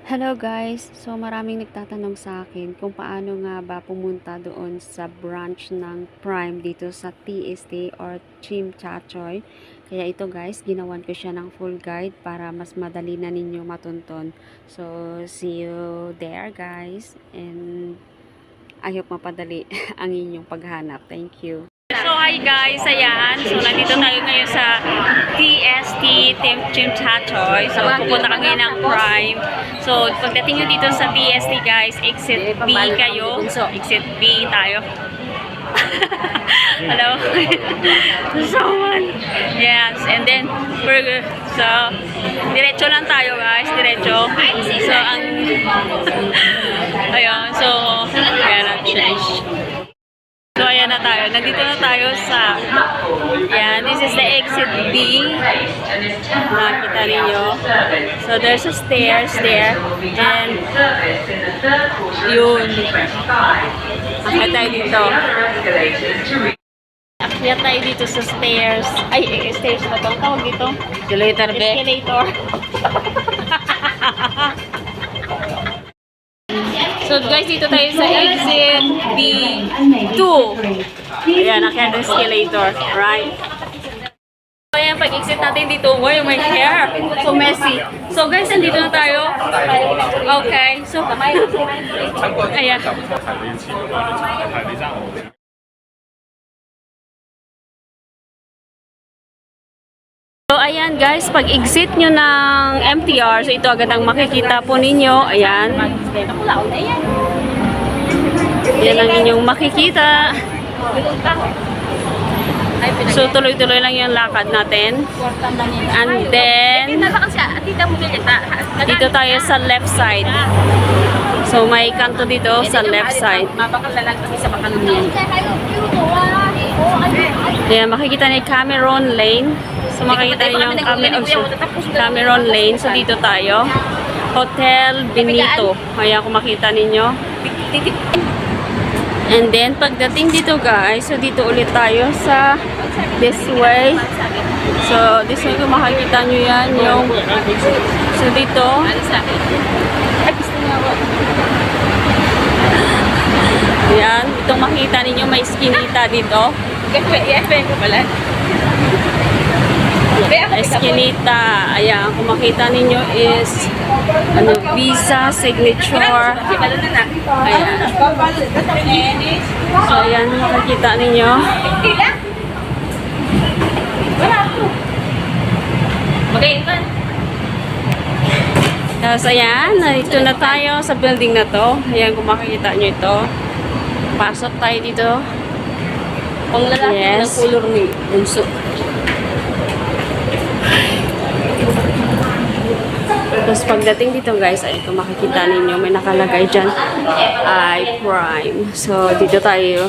Hello guys! So maraming nagtatanong sa akin kung paano nga ba pumunta doon sa branch ng Prime dito sa TST or Chim Chachoy. Kaya ito guys, ginawan ko siya ng full guide para mas madali na ninyo matunton. So see you there guys, and I hope mapadali ang inyong paghanap. Thank you! So hi guys, ayan. So nandito tayo ngayon sa TST Chim Chachoy. So pupunta kami ng Prime. So pagdating nyo dito sa TST guys, exit B kayo. So exit B tayo. Hello. Someone. Yes, and then so diretso lang tayo guys, diretso. So ang ayun, so ayan, change. So, ayan na tayo. Nandito na tayo sa, yan, this is the exit B. Nakita ninyo. So, there's a stairs there. And, yun. Akyat tayo dito. Akyat tayo dito sa stairs. Ay, stairs ba ito? Ang tawag dito? Escalator, be. Escalator. So guys, dito tayo sa exit B2. Ayan, akyat ang escalator. Right? So ayan, pag-exit natin dito, wow, my hair. So messy. So guys, nandito na tayo. Okay. So, ayan. So, ayan guys, pag exit nyo ng MTR, so ito agad ang makikita po ninyo. Ayan. Yan ang inyong makikita. So, tuloy-tuloy lang yung lakad natin. And then, dito tayo sa left side. So, may kanto dito sa left side. Ayan, makikita niyo Cameron Lane. So, makikita niyo yung Cameron Lane. So, dito tayo. Hotel Benito. Ayan, kung makita ninyo. And then, pagdating dito guys, so dito ulit tayo sa this way. So, this way kung makikita nyo yan, yung so dito. Ayan, itong makita ninyo, may skinita dito. Eskinita. Ayan, kung makita ninyo is ano, visa, signature. Ayan. So, ayan, makikita ninyo. Tapos, ayan, narito na tayo sa building na to. Ayan, kung makikita nyo ito. Pasok tayo dito. Pang lalaki ng color ni Unso. Tapos pagdating dito guys, ay kung makikita ninyo, may nakalagay dyan ay Prime. So, dito tayo.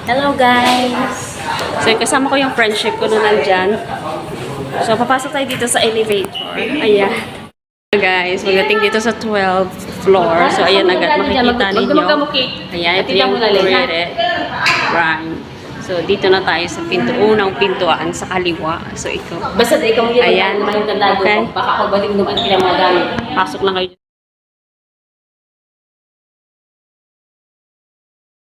Hello guys! So, kasama ko yung friendship ko na nandyan. So, papasok tayo dito sa elevator. Ayan. Guys, pagdating dito sa 12th floor. So, ayan agad makikita ninyo. Ayan, ito yung rated Prime. So, dito na tayo sa unang pintuan sa kaliwa. So, ito. Basta ikaw mo ayan. Okay. Baka pagbalik naman pinamagamit. Pasok lang kayo.